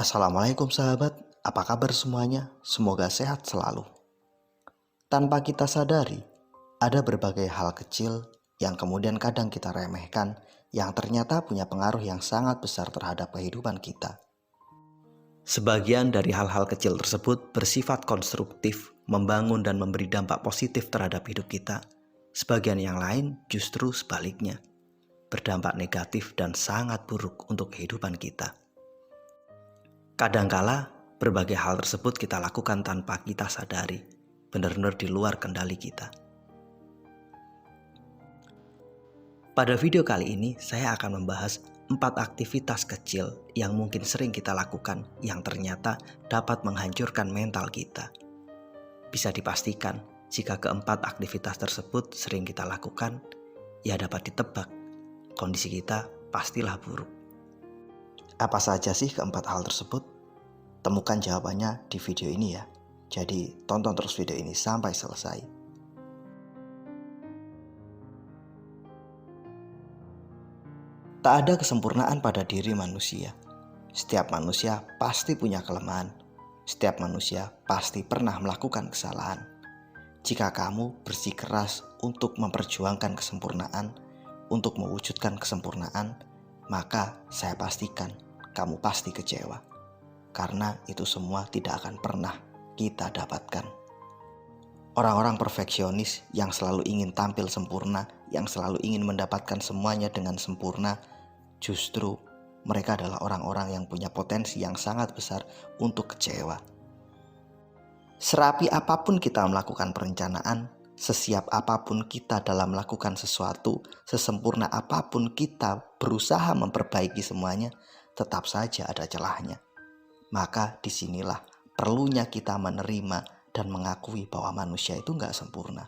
Assalamualaikum sahabat, apa kabar semuanya? Semoga sehat selalu. Tanpa kita sadari, ada berbagai hal kecil yang kemudian kadang kita remehkan yang ternyata punya pengaruh yang sangat besar terhadap kehidupan kita. Sebagian dari hal-hal kecil tersebut bersifat konstruktif, membangun dan memberi dampak positif terhadap hidup kita. Sebagian yang lain justru sebaliknya, berdampak negatif dan sangat buruk untuk kehidupan kita. Kadangkala berbagai hal tersebut kita lakukan tanpa kita sadari, benar-benar di luar kendali kita. Pada video kali ini saya akan membahas 4 aktivitas kecil yang mungkin sering kita lakukan yang ternyata dapat menghancurkan mental kita. Bisa dipastikan jika keempat aktivitas tersebut sering kita lakukan, ya dapat ditebak kondisi kita pastilah buruk. Apa saja sih keempat hal tersebut? Temukan jawabannya di video ini ya. Jadi tonton terus video ini sampai selesai. Tak ada kesempurnaan pada diri manusia. Setiap manusia pasti punya kelemahan. Setiap manusia pasti pernah melakukan kesalahan. Jika kamu bersikeras untuk memperjuangkan kesempurnaan, untuk mewujudkan kesempurnaan, maka saya pastikan kamu pasti kecewa. Karena itu semua tidak akan pernah kita dapatkan. Orang-orang perfeksionis yang selalu ingin tampil sempurna, yang selalu ingin mendapatkan semuanya dengan sempurna, justru mereka adalah orang-orang yang punya potensi yang sangat besar untuk kecewa. Serapi apapun kita melakukan perencanaan, sesiap apapun kita dalam melakukan sesuatu, sesempurna apapun kita berusaha memperbaiki semuanya, tetap saja ada celahnya. Maka disinilah perlunya kita menerima dan mengakui bahwa manusia itu nggak sempurna.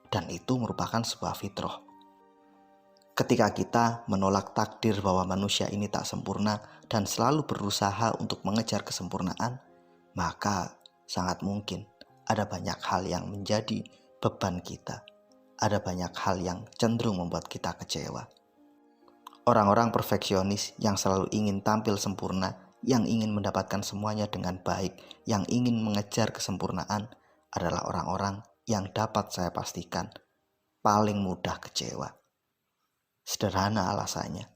Dan itu merupakan sebuah fitrah. Ketika kita menolak takdir bahwa manusia ini tak sempurna dan selalu berusaha untuk mengejar kesempurnaan, maka sangat mungkin ada banyak hal yang menjadi beban kita. Ada banyak hal yang cenderung membuat kita kecewa. Orang-orang perfeksionis yang selalu ingin tampil sempurna, yang ingin mendapatkan semuanya dengan baik, yang ingin mengejar kesempurnaan adalah orang-orang yang dapat saya pastikan paling mudah kecewa. Sederhana alasannya.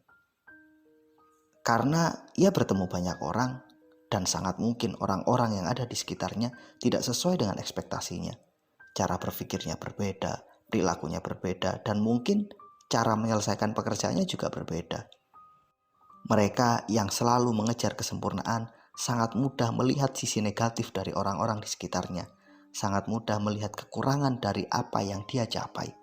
Karena ia bertemu banyak orang dan sangat mungkin orang-orang yang ada di sekitarnya tidak sesuai dengan ekspektasinya. Cara berpikirnya berbeda, perilakunya berbeda, dan mungkin cara menyelesaikan pekerjaannya juga berbeda. Mereka yang selalu mengejar kesempurnaan sangat mudah melihat sisi negatif dari orang-orang di sekitarnya. Sangat mudah melihat kekurangan dari apa yang dia capai.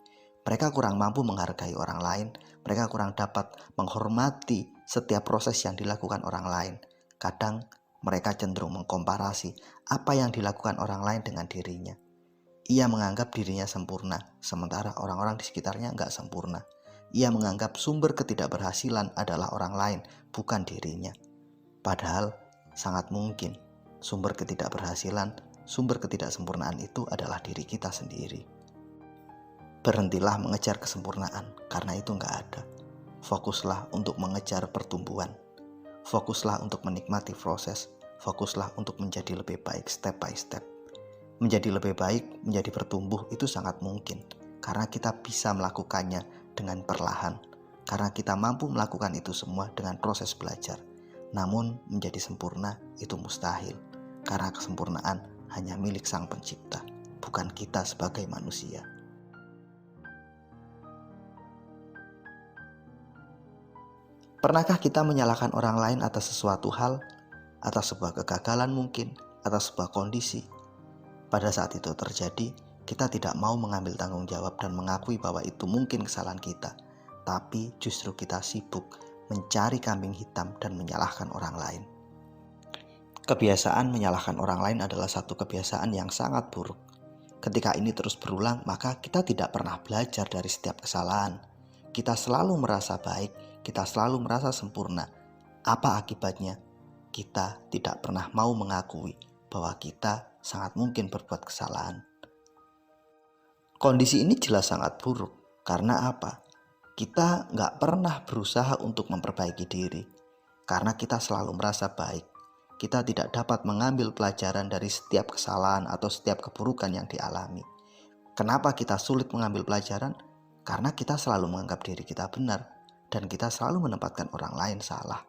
Mereka kurang mampu menghargai orang lain. Mereka kurang dapat menghormati setiap proses yang dilakukan orang lain. Kadang mereka cenderung mengkomparasi apa yang dilakukan orang lain dengan dirinya. Ia menganggap dirinya sempurna, sementara orang-orang di sekitarnya nggak sempurna. Ia menganggap sumber ketidakberhasilan adalah orang lain, bukan dirinya. Padahal sangat mungkin sumber ketidakberhasilan, sumber ketidaksempurnaan itu adalah diri kita sendiri. Berhentilah mengejar kesempurnaan, karena itu nggak ada. Fokuslah untuk mengejar pertumbuhan. Fokuslah untuk menikmati proses. Fokuslah untuk menjadi lebih baik step by step. Menjadi lebih baik, menjadi bertumbuh itu sangat mungkin. Karena kita bisa melakukannya dengan perlahan, karena kita mampu melakukan itu semua dengan proses belajar. Namun menjadi sempurna itu mustahil, karena kesempurnaan hanya milik Sang Pencipta, bukan kita sebagai manusia. Pernahkah kita menyalahkan orang lain atas sesuatu hal, atas sebuah kegagalan mungkin, atas sebuah kondisi? Pada saat itu terjadi, kita tidak mau mengambil tanggung jawab dan mengakui bahwa itu mungkin kesalahan kita. Tapi justru kita sibuk mencari kambing hitam dan menyalahkan orang lain. Kebiasaan menyalahkan orang lain adalah satu kebiasaan yang sangat buruk. Ketika ini terus berulang, maka kita tidak pernah belajar dari setiap kesalahan. Kita selalu merasa baik, kita selalu merasa sempurna. Apa akibatnya? Kita tidak pernah mau mengakui bahwa kita sangat mungkin berbuat kesalahan. Kondisi ini jelas sangat buruk. Karena apa? Kita nggak pernah berusaha untuk memperbaiki diri. Karena kita selalu merasa baik. kita tidak dapat mengambil pelajaran dari setiap kesalahan atau setiap keburukan yang dialami. Kenapa kita sulit mengambil pelajaran? Karena kita selalu menganggap diri kita benar dan kita selalu menempatkan orang lain salah.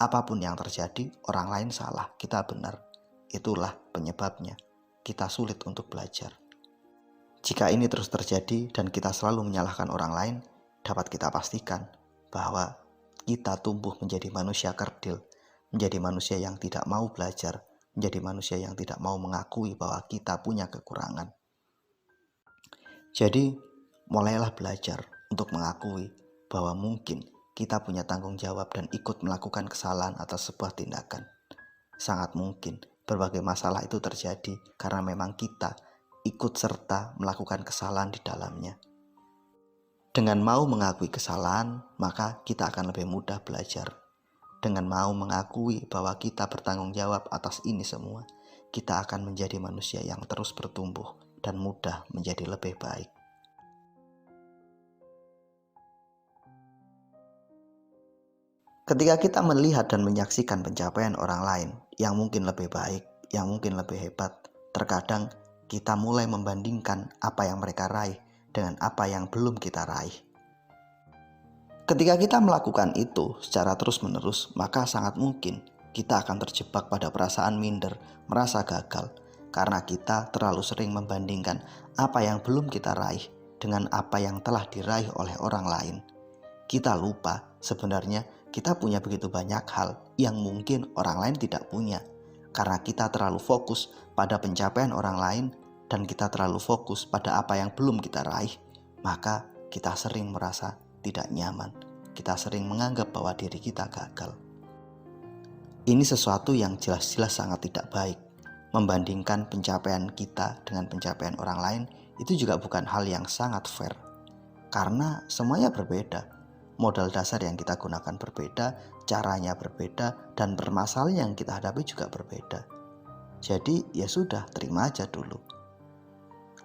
Apapun yang terjadi, orang lain salah, kita benar. Itulah penyebabnya kita sulit untuk belajar. Jika ini terus terjadi dan kita selalu menyalahkan orang lain, dapat kita pastikan bahwa kita tumbuh menjadi manusia kerdil, menjadi manusia yang tidak mau belajar, menjadi manusia yang tidak mau mengakui bahwa kita punya kekurangan. Jadi, mulailah belajar untuk mengakui bahwa mungkin kita punya tanggung jawab dan ikut melakukan kesalahan atas sebuah tindakan. Sangat mungkin berbagai masalah itu terjadi karena memang kita ikut serta melakukan kesalahan di dalamnya. Dengan mau mengakui kesalahan, maka kita akan lebih mudah belajar. Dengan mau mengakui bahwa kita bertanggung jawab atas ini semua, kita akan menjadi manusia yang terus bertumbuh dan mudah menjadi lebih baik. Ketika kita melihat dan menyaksikan pencapaian orang lain yang mungkin lebih baik, yang mungkin lebih hebat, terkadang kita mulai membandingkan apa yang mereka raih dengan apa yang belum kita raih. Ketika kita melakukan itu secara terus-menerus, maka sangat mungkin kita akan terjebak pada perasaan minder, merasa gagal, karena kita terlalu sering membandingkan apa yang belum kita raih dengan apa yang telah diraih oleh orang lain. Kita lupa sebenarnya kita punya begitu banyak hal yang mungkin orang lain tidak punya, karena kita terlalu fokus pada pencapaian orang lain dan kita terlalu fokus pada apa yang belum kita raih, maka kita sering merasa tidak nyaman. Kita sering menganggap bahwa diri kita gagal. Ini sesuatu yang jelas-jelas sangat tidak baik. Membandingkan pencapaian kita dengan pencapaian orang lain itu juga bukan hal yang sangat fair. Karena semuanya berbeda. Modal dasar yang kita gunakan berbeda, caranya berbeda, dan permasalahan yang kita hadapi juga berbeda. Jadi ya sudah, terima aja dulu.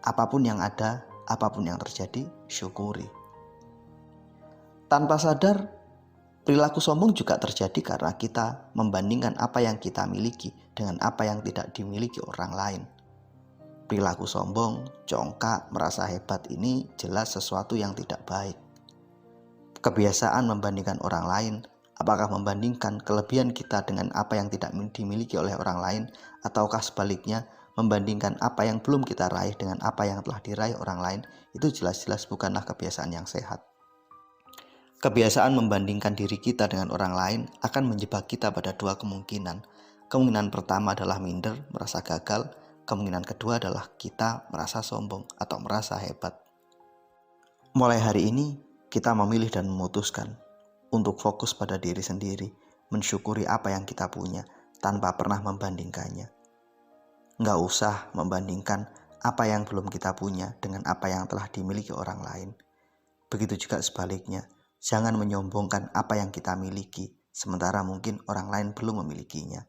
Apapun yang ada, apapun yang terjadi, syukuri. Tanpa sadar, perilaku sombong juga terjadi karena kita membandingkan apa yang kita miliki dengan apa yang tidak dimiliki orang lain. Perilaku sombong, congkak, merasa hebat ini jelas sesuatu yang tidak baik. Kebiasaan membandingkan orang lain, apakah membandingkan kelebihan kita dengan apa yang tidak dimiliki oleh orang lain, ataukah sebaliknya membandingkan apa yang belum kita raih dengan apa yang telah diraih orang lain, itu jelas-jelas bukanlah kebiasaan yang sehat. Kebiasaan membandingkan diri kita dengan orang lain akan menjebak kita pada dua kemungkinan. Kemungkinan pertama adalah minder, merasa gagal. Kemungkinan kedua adalah kita merasa sombong atau merasa hebat. Mulai hari ini, kita memilih dan memutuskan untuk fokus pada diri sendiri, mensyukuri apa yang kita punya tanpa pernah membandingkannya. Nggak usah membandingkan apa yang belum kita punya dengan apa yang telah dimiliki orang lain. Begitu juga sebaliknya. Jangan menyombongkan apa yang kita miliki, sementara mungkin orang lain belum memilikinya.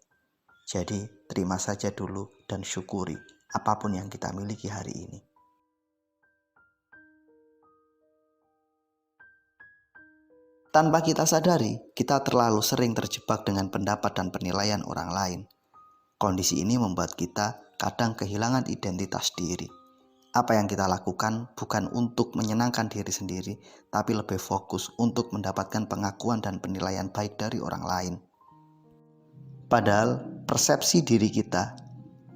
Jadi, terima saja dulu dan syukuri apapun yang kita miliki hari ini. Tanpa kita sadari, kita terlalu sering terjebak dengan pendapat dan penilaian orang lain. Kondisi ini membuat kita kadang kehilangan identitas diri. Apa yang kita lakukan bukan untuk menyenangkan diri sendiri, tapi lebih fokus untuk mendapatkan pengakuan dan penilaian baik dari orang lain. Padahal persepsi diri kita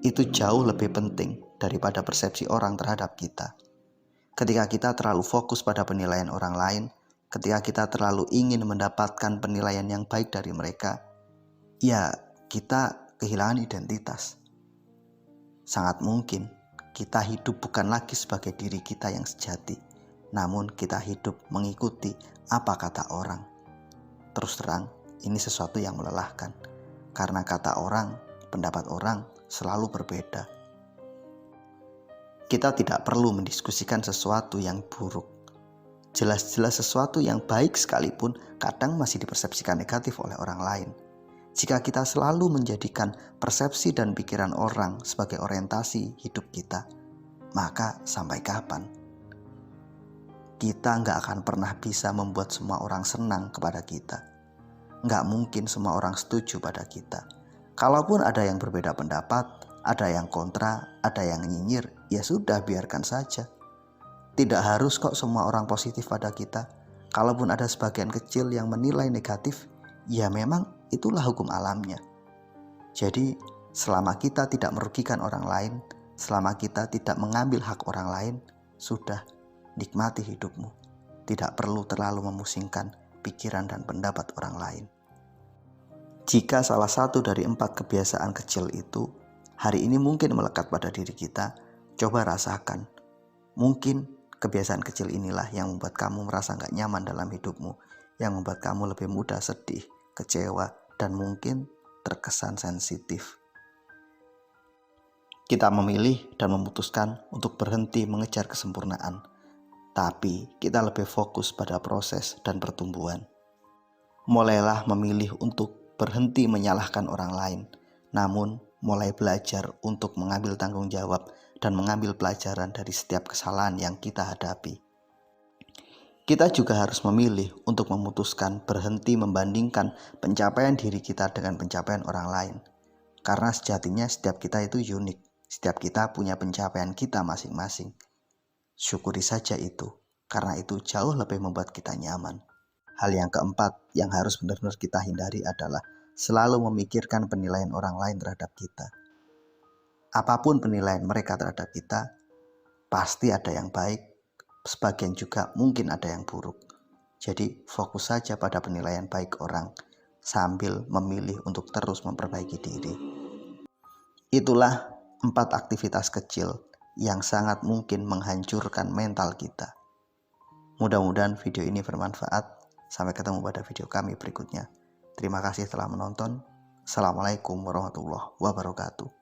itu jauh lebih penting daripada persepsi orang terhadap kita. Ketika kita terlalu fokus pada penilaian orang lain, ketika kita terlalu ingin mendapatkan penilaian yang baik dari mereka, ya kita kehilangan identitas. Sangat mungkin kita hidup bukan lagi sebagai diri kita yang sejati, namun kita hidup mengikuti apa kata orang. Terus terang, ini sesuatu yang melelahkan, karena kata orang, pendapat orang selalu berbeda. Kita tidak perlu mendiskusikan sesuatu yang buruk. Jelas-jelas sesuatu yang baik sekalipun kadang masih dipersepsikan negatif oleh orang lain. Jika kita selalu menjadikan persepsi dan pikiran orang sebagai orientasi hidup kita, maka sampai kapan? Kita nggak akan pernah bisa membuat semua orang senang kepada kita. Nggak mungkin semua orang setuju pada kita. Kalaupun ada yang berbeda pendapat, ada yang kontra, ada yang nyinyir, ya sudah, biarkan saja. Tidak harus kok semua orang positif pada kita. Kalaupun ada sebagian kecil yang menilai negatif, ya memang itulah hukum alamnya. Jadi selama kita tidak merugikan orang lain, selama kita tidak mengambil hak orang lain, sudah, nikmati hidupmu. Tidak perlu terlalu memusingkan pikiran dan pendapat orang lain. Jika salah satu dari 4 kebiasaan kecil itu hari ini mungkin melekat pada diri kita, coba rasakan. Mungkin kebiasaan kecil inilah yang membuat kamu merasa gak nyaman dalam hidupmu, yang membuat kamu lebih mudah sedih, kecewa, dan mungkin terkesan sensitif. Kita memilih dan memutuskan untuk berhenti mengejar kesempurnaan, tapi kita lebih fokus pada proses dan pertumbuhan. Mulailah memilih untuk berhenti menyalahkan orang lain, namun mulai belajar untuk mengambil tanggung jawab dan mengambil pelajaran dari setiap kesalahan yang kita hadapi. Kita juga harus memilih untuk memutuskan berhenti membandingkan pencapaian diri kita dengan pencapaian orang lain. Karena sejatinya setiap kita itu unik, setiap kita punya pencapaian kita masing-masing. Syukuri saja itu, karena itu jauh lebih membuat kita nyaman. Hal yang keempat yang harus benar-benar kita hindari adalah selalu memikirkan penilaian orang lain terhadap kita. Apapun penilaian mereka terhadap kita, pasti ada yang baik, sebagian juga mungkin ada yang buruk. Jadi fokus saja pada penilaian baik orang, sambil memilih untuk terus memperbaiki diri. Itulah 4 aktivitas kecil yang sangat mungkin menghancurkan mental kita. Mudah-mudahan video ini bermanfaat. Sampai ketemu pada video kami berikutnya. Terima kasih telah menonton. Assalamualaikum warahmatullahi wabarakatuh.